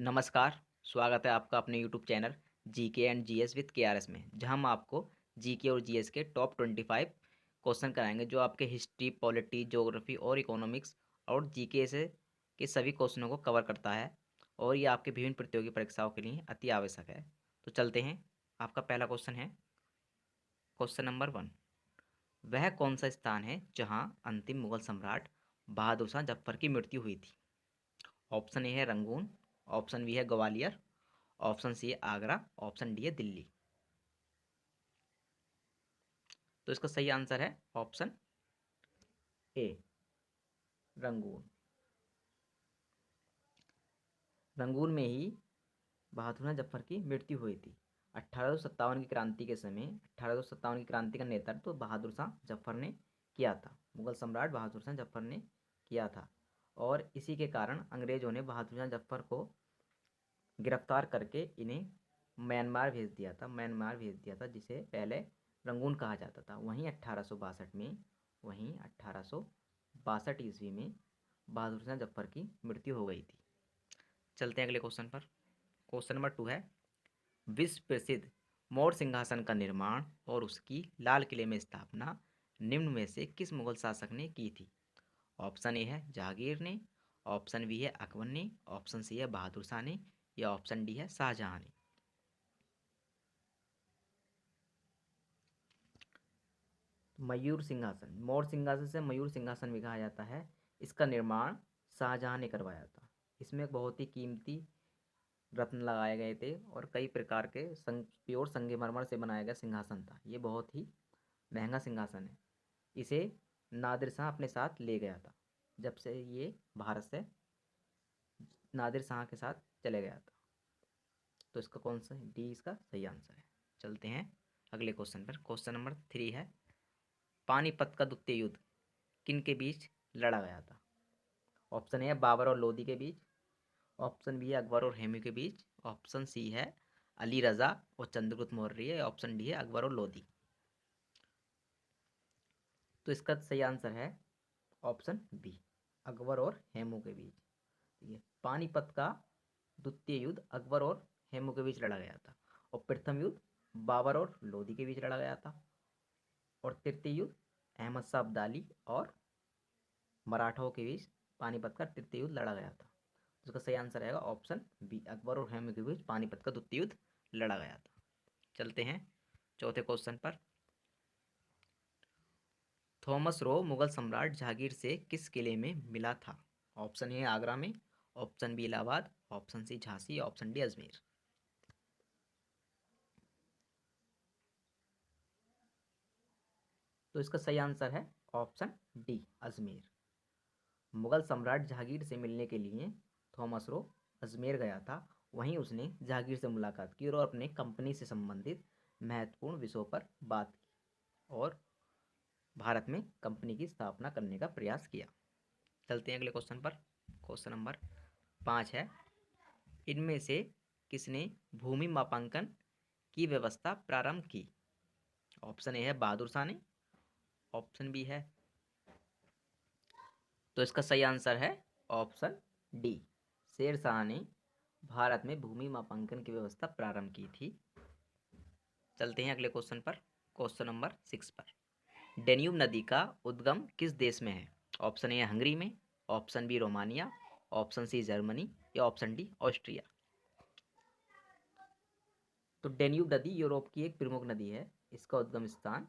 नमस्कार, स्वागत है आपका अपने YouTube channel GK and GS with KRS में, जहां हम आपको जीके और जीएस के टॉप 25 क्वेश्चन कराएंगे जो आपके हिस्ट्री, पॉलिटी, ज्योग्राफी और इकोनॉमिक्स और जीके से के सभी क्वेश्चनों को कवर करता है और ये आपके विभिन्न प्रतियोगी परीक्षाओं के लिए अति आवश्यक है। तो चलते हैं, आपका पहला क्वेश्चन है क्वेश्चन नंबर 1। वह कौन सा स्थान है जहाँ अंतिम मुगल सम्राट बहादुर शाह जफर की मृत्यु हुई थी? ऑप्शन ए है रंगून, ऑप्शन बी है ग्वालियर, ऑप्शन सी है आगरा, ऑप्शन डी है दिल्ली। तो इसका सही आंसर है ऑप्शन ए, रंगून। रंगून में ही बहादुर शाह जफर की मृत्यु हुई थी। 1857 की क्रांति के समय 1857 की क्रांति का नेतृत्व तो बहादुर शाह जफर ने किया था, मुगल सम्राट बहादुर शाह जफर ने किया था। और इसी के कारण अंग्रेजों ने बहादुर शाह जफर को गिरफ्तार करके इन्हें म्यांमार भेज दिया था, जिसे पहले रंगून कहा जाता था। वहीं 1862 ईस्वी में बहादुर शाह जफर की मृत्यु हो गई थी। चलते हैं अगले क्वेश्चन पर। क्वेश्चन नंबर 2 है, विश्व प्रसिद्ध मौर्य सिंहासन का निर्माण और उसकी लाल किले में स्थापना निम्न में से किस मुगल शासक ने की थी? ऑप्शन ए है जहांगीर ने, ऑप्शन बी है अकबर ने, ऑप्शन सी है बहादुर शाह ने, या ऑप्शन डी है शाहजहां ने। मयूर सिंहासन, मौर्य सिंहासन से मयूर सिंहासन भी कहा जाता है। इसका निर्माण शाहजहां ने करवाया था। इसमें बहुत ही कीमती रत्न लगाए गए थे और कई प्रकार के प्योर संगमरमर से बनाया गया सिंहासन था। ये बहुत ही महंगा सिंहासन है। इसे नादिर शाह अपने साथ ले गया था जब से ये भारत से नादिर शाह के साथ चले गया था। तो इसका कौन सा डी इसका सही आंसर है। चलते हैं अगले क्वेश्चन पर। क्वेश्चन नंबर 3 है, पानीपत का द्वितीय युद्ध किन के बीच लड़ा गया था? ऑप्शन ए है बाबर और लोदी के बीच, ऑप्शन बी है अकबर और हेमू के बीच, ऑप्शन सी है अली रजा और चंद्रगुप्त मौर्य, ऑप्शन डी है अकबर और लोदी। तो इसका सही आंसर है ऑप्शन बी, अकबर और हेमू के बीच। ये पानीपत का द्वितीय युद्ध अकबर और हेमू के बीच लड़ा गया था। और प्रथम युद्ध बाबर और लोदी के बीच लड़ा गया था। और तृतीय युद्ध अहमद शाह अब्दाली और मराठाओं के बीच पानीपत का तृतीय युद्ध लड़ा गया था। इसका सही आंसर रहेगा ऑप्शन बी, अकबर और हेमू के बीच पानीपत का द्वितीय युद्ध लड़ा गया था। चलते हैं चौथे क्वेश्चन पर। थॉमस रो मुगल सम्राट जहांगीर से किस किले में मिला था? ऑप्शन ए आगरा में, option B Allahabad, option C Jhansi, option D Ajmer. तो इसका सही आंसर है ऑप्शन डी, अजमेर। मुगल सम्राट जहांगीर से मिलने के लिए थॉमस रो अजमेर गया था। वहीं उसने जहांगीर से मुलाकात की और अपने कंपनी से संबंधित महत्वपूर्ण विषयों पर बात की और भारत में कंपनी की स्थापना करने का प्रयास किया। चलते हैं अगले क्वेश्चन पर। क्वेश्चन नंबर 5 है, इनमें से किसने भूमि मापांकन की व्यवस्था प्रारंभ की? ऑप्शन ए है बहादुर शाह ने, ऑप्शन बी है, तो इसका सही आंसर है ऑप्शन डी, शेर शाह ने भारत में भूमि मापांकन की व्यवस्था प्रारंभ की थी। चलते हैं अगले क्वेश्चन पर। क्वेश्चन नंबर 6 पर, डेन्यूब नदी का उद्गम किस देश में है? ऑप्शन ए हंगरी में, option B Romania, option C Germany, या ऑप्शन डी ऑस्ट्रिया। तो डेन्यूब नदी यूरोप की एक प्रमुख नदी है। इसका उद्गम स्थान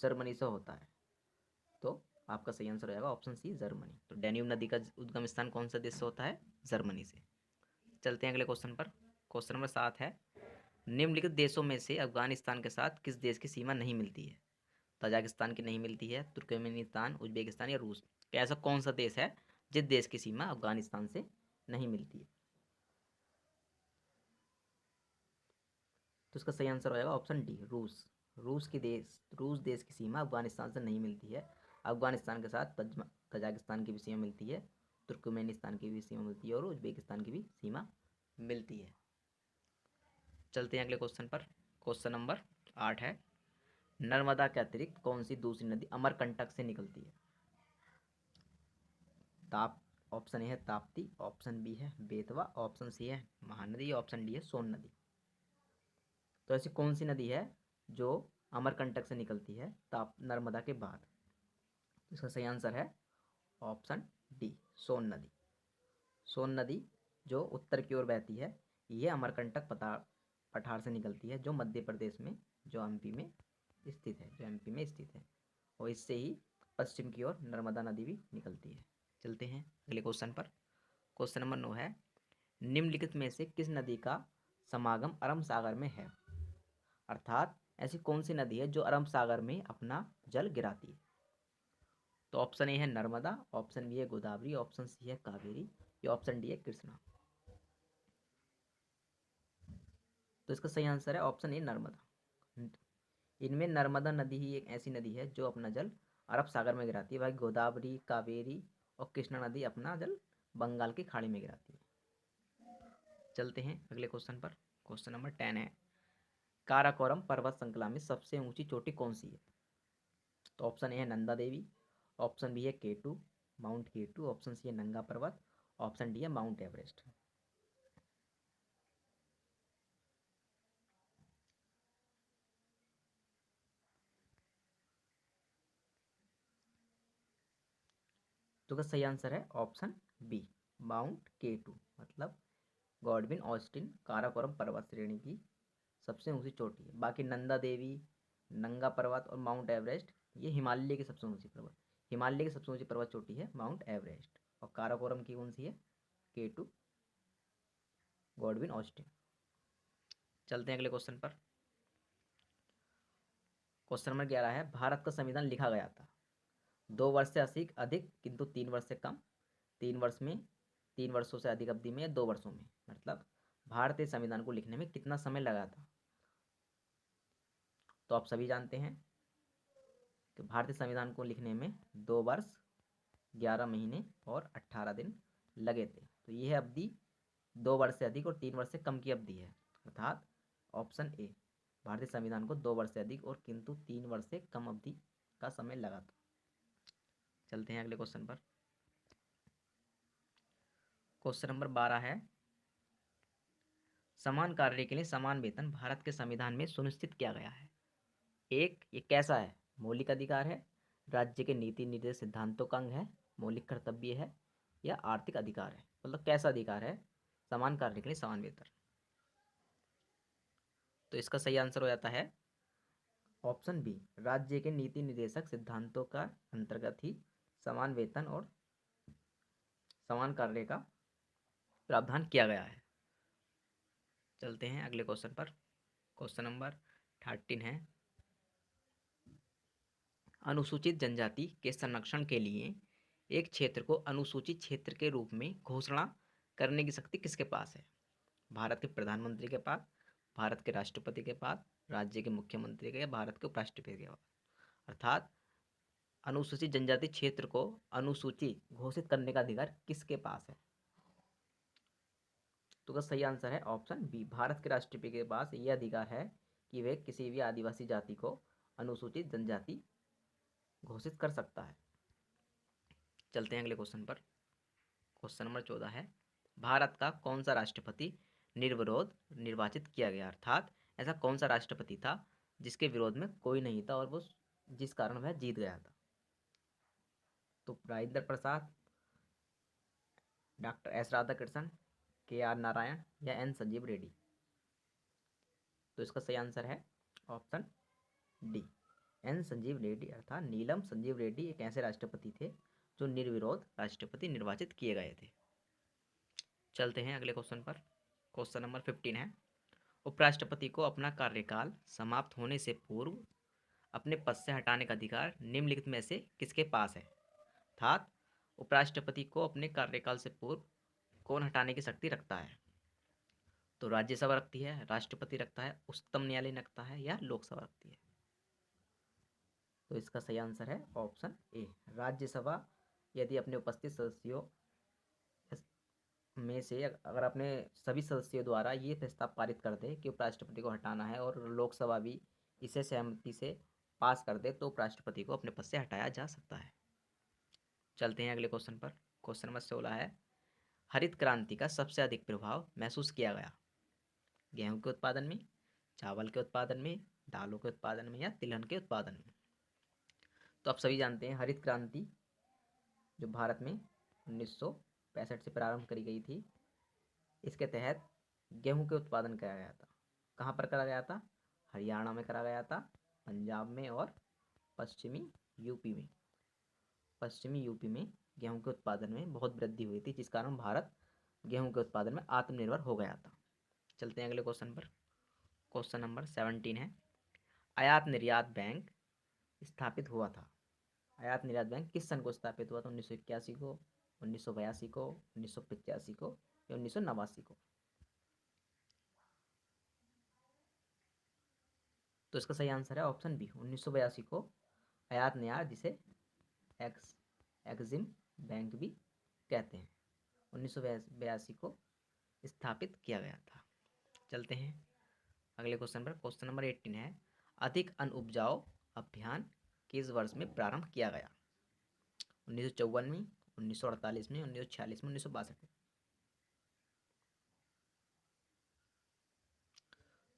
जर्मनी से होता है। तो आपका सही आंसर रहेगा ऑप्शन सी जर्मनी। तो डेन्यूब नदी का उद्गम स्थान कौन सा देश से होता है? जर्मनी से। चलते हैं अगले क्वेश्चन पर। क्वेश्चन नंबर 7 है, निम्नलिखित देशों में से अफगानिस्तान के साथ किस देश की सीमा नहीं मिलती है? तजाकिस्तान की नहीं मिलती है, तुर्कमेनिस्तान, उज्बेकिस्तान या रूस। क्या ऐसा कौन सा देश है जिस देश की सीमा अफगानिस्तान से नहीं मिलती है? तो इसका सही आंसर हो जाएगा ऑप्शन डी, रूस। रूस देश की सीमा अफगानिस्तान से नहीं मिलती है। अफगानिस्तान के साथ तजाकिस्तान की भी सीमा मिलती है, तुर्कमेनिस्तान की भी सीमा मिलती है और उज्बेकिस्तान की भी सीमा मिलती है। चलते हैं अगले क्वेश्चन पर। क्वेश्चन नंबर 8 है, नर्मदा के अतिरिक्त कौन सी दूसरी नदी अमरकंटक से निकलती है? तो आप ऑप्शन ए है ताप्ती, ऑप्शन बी है बेतवा, ऑप्शन सी है महानदी, ऑप्शन डी है सोन नदी। तो ऐसी कौन सी नदी है जो अमरकंटक से निकलती है ताप नर्मदा के बाद? इसका सही आंसर है ऑप्शन डी, सोन नदी। सोन नदी जो उत्तर की ओर बहती है, ये अमरकंटक पठार से निकलती है, जो मध्य प्रदेश में, जो एमपी में स्थित है, और इससे ही पश्चिम की ओर नर्मदा नदी भी निकलती है। चलते हैं अगले क्वेश्चन पर। क्वेश्चन नंबर 9 है, निम्नलिखित में से किस नदी का समागम अरब सागर में है? अर्थात ऐसी कौन सी नदी है जो अरब सागर में अपना जल गिराती है? तो ऑप्शन ए है नर्मदा, ऑप्शन बी है गोदावरी, ऑप्शन सी है कावेरी, या ऑप्शन डी है कृष्णा। तो इसका सही आंसर है ऑप्शन ए नर्मदा। इनमें नर्मदा नदी ही एक ऐसी नदी है जो अपना जल अरब सागर में गिराती है। भाई गोदावरी, कावेरी और कृष्णा नदी अपना जल बंगाल की खाड़ी में गिराती है। चलते हैं अगले क्वेश्चन पर। क्वेश्चन नंबर 10 है, काराकोरम पर्वत श्रृंखला में सबसे ऊंची चोटी कौन सी है? तो ऑप्शन ए है नंदा देवी, ऑप्शन बी है केटू, माउंट केटू, ऑप्शन सी है नंगा पर्वत, ऑप्शन डी है माउंट एवरेस्ट। तो इसका सही आंसर है ऑप्शन बी, माउंट केटू, मतलब गॉडविन ऑस्टिन काराकोरम पर्वत श्रेणी की सबसे ऊंची चोटी है। बाकी नंदा देवी, नंगा पर्वत और माउंट एवरेस्ट ये हिमालय की सबसे ऊंची पर्वत, हिमालय की सबसे ऊंची पर्वत चोटी है माउंट एवरेस्ट। और काराकोरम की कौन सी है? केटू, गॉडविन ऑस्टिन। चलते हैं अगले क्वेश्चन पर। क्वेश्चन नंबर 11 है, भारत का संविधान लिखा गया था 2 वर्ष से अधिक किंतु 3 वर्ष से कम, 3 वर्ष में, 3 वर्षों से अधिक अवधि में, या 2 वर्षों में, मतलब भारतीय संविधान को लिखने में कितना समय लगा था? तो आप सभी जानते हैं कि भारतीय संविधान को लिखने में 2 वर्ष 11 महीने और 18 दिन लगे थे। तो यह अवधि 2 वर्ष से अधिक और 3 वर्ष से कम की अवधि है, अर्थात ऑप्शन ए, भारतीय संविधान को 2 वर्ष से अधिक और किंतु 3 वर्ष से कम अवधि का समय लगा था। चलते हैं अगले क्वेश्चन पर। क्वेश्चन नंबर 12 है, समान कार्य के लिए समान वेतन भारत के संविधान में सुनिश्चित किया गया है। एक, ये कैसा है? मौलिक अधिकार है, राज्य के नीति निर्देश सिद्धांतों का अंग है, मौलिक कर्तव्य है, या आर्थिक अधिकार है? मतलब कैसा अधिकार है समान कार्य के लिए समान वेतन? तो इसका सही आंसर हो जाता है ऑप्शन बी, राज्य के नीति निर्देशक सिद्धांतों का अंतर्गत ही समान वेतन और समान कार्य का प्रावधान किया गया है। चलते हैं अगले क्वेश्चन पर। क्वेश्चन नंबर 13 है, अनुसूचित जनजाति के संरक्षण के लिए एक क्षेत्र को अनुसूचित क्षेत्र के रूप में घोषणा करने की शक्ति किसके पास है? भारत के प्रधानमंत्री के पास, भारत के राष्ट्रपति के पास, राज्य के मुख्यमंत्री के, या भारत के उपराष्ट्रपति के पास? अर्थात अनुसूचित जनजाति क्षेत्र को अनुसूची घोषित करने का अधिकार किसके पास है? तो का सही आंसर है ऑप्शन बी, भारत के राष्ट्रपति के पास यह अधिकार है कि वे किसी भी आदिवासी जाति को अनुसूचित जनजाति घोषित कर सकता है। चलते हैं अगले क्वेश्चन पर। क्वेश्चन नंबर 14 है, भारत का कौन सा राष्ट्रपति निर्विरोध निर्वाचित किया गया? अर्थात ऐसा कौन सा राष्ट्रपति था जिसके विरोध में कोई नहीं था और वो जिस कारण वह जीत गया था? तो राजेंद्र प्रसाद, डॉक्टर एस राधाकृष्णन, के आर नारायण, या एन संजीव रेड्डी? तो इसका सही आंसर है option D, N Sanjiva Reddy, अर्थात नीलम संजीव रेड्डी एक ऐसे राष्ट्रपति थे जो निर्विरोध राष्ट्रपति निर्वाचित किए गए थे। चलते हैं अगले क्वेश्चन पर। क्वेश्चन नंबर 15 है, उपराष्ट्रपति को अपना कार्यकाल समाप्त होने से पूर्व अपने पद से हटाने का अधिकार निम्नलिखित में से किसके पास है? अर्थात उपराष्ट्रपति को अपने कार्यकाल से पूर्व कौन हटाने की शक्ति रखता है? तो राज्यसभा रखती है, राष्ट्रपति रखता है, उच्चतम न्यायालय रखता है, या लोकसभा रखती है? तो इसका सही आंसर है ऑप्शन ए, राज्यसभा यदि अपने उपस्थित सदस्यों में से अगर अपने सभी सदस्यों द्वारा ये प्रस्ताव पारित कर दे कि उपराष्ट्रपति को हटाना है और लोकसभा भी इसे सहमति से पास कर दे, तो उपराष्ट्रपति को अपने पद से हटाया जा सकता है। चलते हैं अगले क्वेश्चन पर। क्वेश्चन नंबर 16 है, हरित क्रांति का सबसे अधिक प्रभाव महसूस किया गया गेहूं के उत्पादन में, चावल के उत्पादन में, दालों के उत्पादन में या तिलहन के उत्पादन में। तो आप सभी जानते हैं हरित क्रांति जो भारत में 1965 से प्रारंभ करी गई थी, इसके तहत गेहूं के उत्पादन कराया गया था। कहाँ पर करा गया था? हरियाणा में करा गया था, पंजाब में और पश्चिमी यूपी में। पश्चिमी यूपी में गेहूं के उत्पादन में बहुत वृद्धि हुई थी, जिस कारण भारत गेहूं के उत्पादन में आत्मनिर्भर हो गया था। चलते हैं अगले क्वेश्चन पर। क्वेश्चन नंबर 17 है, आयात निर्यात बैंक स्थापित हुआ था। आयात निर्यात बैंक किस सन को स्थापित हुआ था? 1981 को, 1982 को, 1985 को या 1989 को? तो इसका सही आंसर है ऑप्शन बी, 1982 को आयात निर्यात, जिसे एक्जिम बैंक भी कहते हैं, 1982 को स्थापित किया गया था। चलते हैं अगले क्वेश्चन पर। क्वेश्चन नंबर 18 है, अधिक अन्न उपजाओ अभियान किस वर्ष में प्रारंभ किया गया? 1954 में, 1948 में, 1946 में, 1962 में?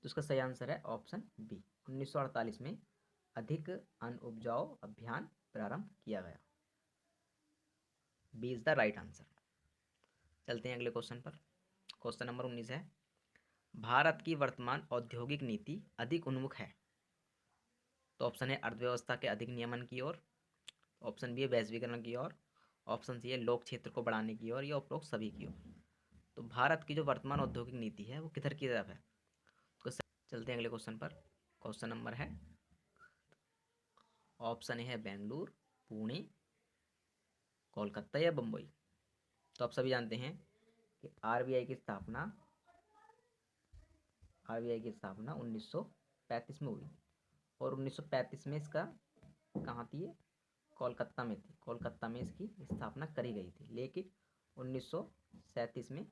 तो इसका सही आंसर है ऑप्शन बी, 1948 में अधिक अन्न उपजाओ अभियान प्रारंभ किया गया। B is the right answer. चलते हैं अगले क्वेश्चन पर। क्वेश्चन नंबर 19 है, भारत की वर्तमान औद्योगिक नीति अधिक उन्मुख है। तो ऑप्शन है अर्थव्यवस्था के अधिक नियमन की ओर, ऑप्शन बी है वैश्वीकरण की ओर, ऑप्शन सी है लोक क्षेत्र को बढ़ाने की ओर या उपरोक्त सभी की ओर। तो भारत की जो वर्तमान औद्योगिक नीति है वो किधर की तरफ है? तो चलते हैं अगले क्वेश्चन पर। क्वेश्चन नंबर है, ऑप्शन है बेंगलुरु, पुणे, कोलकाता या बम्बई। तो आप सभी जानते हैं कि आरबीआई की स्थापना 1935 में हुई और 1935 में इसका कहाँ थी? कोलकाता में थी। कोलकाता में इसकी स्थापना करी गई थी, लेकिन 1937 में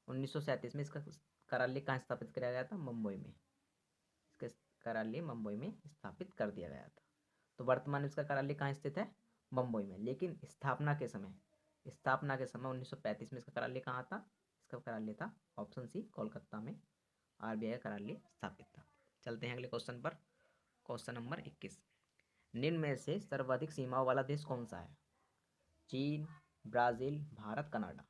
1937 में इसका कार्यालय कहाँ स्थापित किया गया था? मुंबई में। इसका कार्यालय मुंबई में स्थापित कर दिया गया था। तो वर्तमान में इसका कार्यालय कहाँ स्थित है? मुंबई में। लेकिन स्थापना के समय 1935 में इसका कार्यालय कहाँ था? इसका कार्यालय था ऑप्शन सी, कोलकाता में आरबीआई का कार्यालय स्थापित था। चलते हैं अगले क्वेश्चन पर। क्वेश्चन नंबर 21, निम्न में से सर्वाधिक सीमाओं वाला देश कौन सा है? चीन, ब्राज़ील, भारत, कनाडा।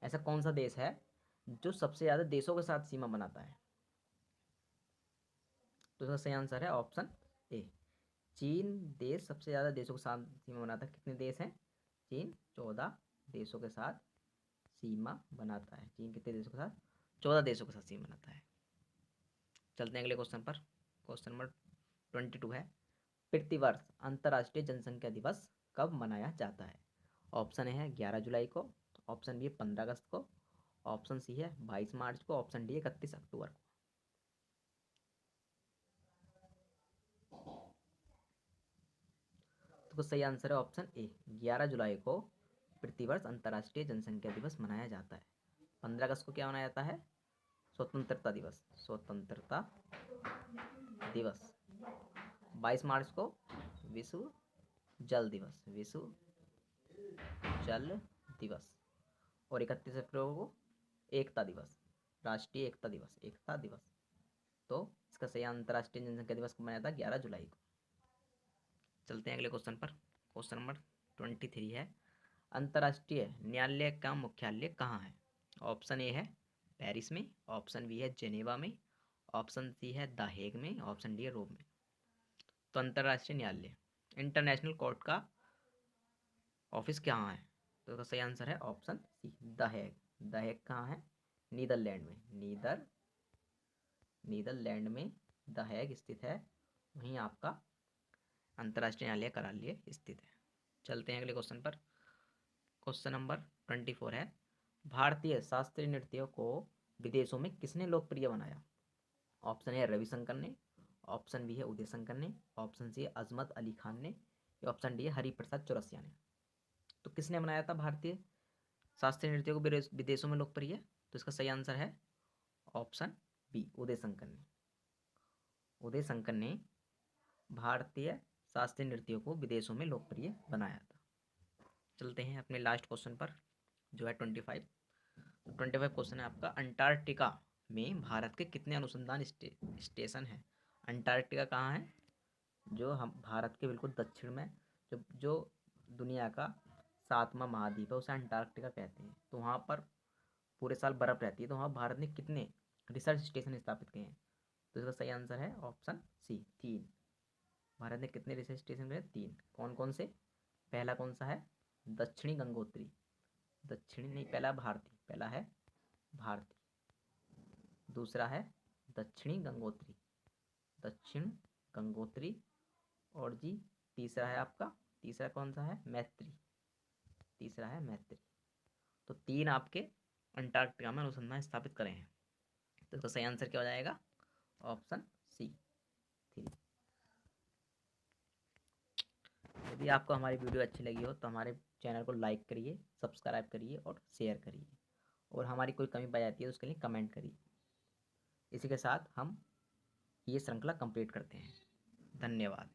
ऐसा कौन सा देश है जो सबसे ज़्यादा देशों के साथ सीमा बनाता है? तो इसका सही आंसर है ऑप्शन ए, चीन देश सबसे ज़्यादा देशों के साथ सीमा बनाता है। कितने देश हैं? चीन 14 देशों के साथ सीमा बनाता है। चीन कितने देशों के साथ? 14 देशों के साथ सीमा बनाता है। चलते हैं अगले क्वेश्चन पर। क्वेश्चन नंबर 22 है, प्रतिवर्ष अंतर्राष्ट्रीय जनसंख्या दिवस कब मनाया जाता है? ऑप्शन है 11 जुलाई को, ऑप्शन बी है 15 अगस्त को, ऑप्शन सी है 22 मार्च को, ऑप्शन डी 31 अक्टूबर को। तो सही आंसर है ऑप्शन ए, 11 जुलाई को प्रतिवर्ष अंतर्राष्ट्रीय जनसंख्या दिवस मनाया जाता है। 15 अगस्त को क्या मनाया जाता है? स्वतंत्रता दिवस, स्वतंत्रता दिवस। 22 मार्च को विश्व जल दिवस, विश्व जल दिवस। और 31 अक्टूबर को एकता दिवस, राष्ट्रीय एकता दिवस, एकता दिवस। तो इसका सही अंतर्राष्ट्रीय जनसंख्या दिवस को मनाया था 11 जुलाई को। चलते हैं अगले क्वेश्चन पर। क्वेश्चन नंबर 23 है, अंतर्राष्ट्रीय न्यायालय का मुख्यालय कहाँ है? ऑप्शन ए है पेरिस में, ऑप्शन बी है जेनेवा में, ऑप्शन सी है द हेग में, ऑप्शन डी है रोम में। तो अंतर्राष्ट्रीय न्यायालय, इंटरनेशनल कोर्ट का ऑफिस कहाँ है? तो इसका सही आंसर है option C, the Hague. The Hague कहाँ है? नीदरलैंड में, नीदरलैंड में द हेग स्थित है। वहीं आपका अंतर्राष्ट्रीय न्यायालय कार्यालय स्थित है। चलते हैं अगले क्वेश्चन पर। क्वेश्चन नंबर 24 है, भारतीय शास्त्रीय नृत्यों को विदेशों में किसने लोकप्रिय बनाया? ऑप्शन है रविशंकर ने, ऑप्शन बी है उदय शंकर ने, ऑप्शन सी है अजमत अली खान ने, या ऑप्शन डी है हरिप्रसाद चौरसिया ने। तो किसने बनाया था भारतीय शास्त्रीय नृत्यों को विदेशों में लोकप्रिय? तो इसका सही आंसर है ऑप्शन बी, उदय शंकर ने। उदय शंकर ने भारतीय शास्त्रीय नृत्यों को विदेशों में लोकप्रिय बनाया था। चलते हैं अपने लास्ट क्वेश्चन पर, जो है 25। 25 क्वेश्चन है आपका, अंटार्कटिका में भारत के कितने अनुसंधान स्टेशन हैं? अंटार्कटिका कहाँ है? जो हम भारत के बिल्कुल दक्षिण में, जो दुनिया का 7वां महाद्वीप है, उसे अंटार्कटिका कहते हैं। तो वहाँ पर पूरे साल बर्फ़ रहती है। तो वहाँ भारत ने कितने रिसर्च स्टेशन स्थापित किए हैं? तो इसका सही आंसर है ऑप्शन सी, 3। भारत ने कितने रिसर्च स्टेशन बनाए? 3। कौन कौन से? पहला कौन सा है? दक्षिणी गंगोत्री, दक्षिणी नहीं, पहला भारती, पहला है भारती, दूसरा है दक्षिणी गंगोत्री, दक्षिण गंगोत्री, और जी तीसरा है आपका, तीसरा कौन सा है? मैत्री, तीसरा है मैत्री। तो 3 आपके अंटार्कटिका में अनुसंधान स्थापित करें हैं। तो इसका सही आंसर क्या हो जाएगा? Option C, 3। यदि आपको हमारी वीडियो अच्छी लगी हो तो हमारे चैनल को लाइक करिए, सब्सक्राइब करिए और शेयर करिए, और हमारी कोई कमी पाई जाती है तो उसके लिए कमेंट करिए। इसी के साथ हम ये श्रृंखला कंप्लीट करते हैं। धन्यवाद।